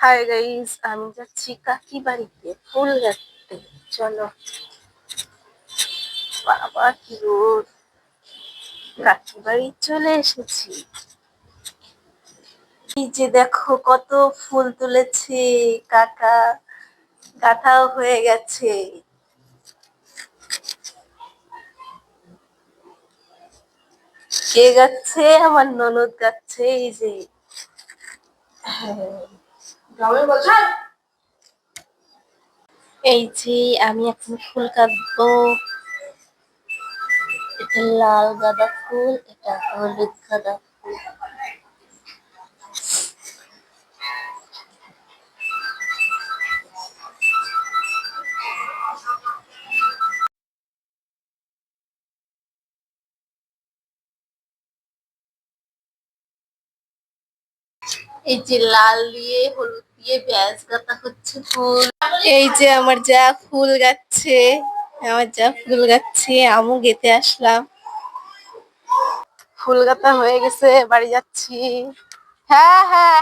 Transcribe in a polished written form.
Hi guys, আমি যাচ্ছি কাকি বাড়িতে ফুল গাঁথতে। চলো। বাবা কি রোদ! কাকি বাড়ি চলে এসেছি। এই যে দেখো কত ফুল তুলেছে কাকা, গাঁথাও হয়ে গেছে। কে গাচ্ছে? আমার ননদ গাচ্ছে। এই যে এই যে আমি এখন ফুল কাটবো। এটা লাল গাঁদা ফুল, এটা হলুদ গাঁদা ফুল। এই যে লাল দিয়ে হলুদ দিয়ে ব্যাস গাঁথা হচ্ছে ফুল। এই যে আমার যা ফুল গাচ্ছে, আমু গেতে আসলাম। ফুল গাঁথা হয়ে গেছে, বাড়ি যাচ্ছি। হ্যাঁ হ্যাঁ।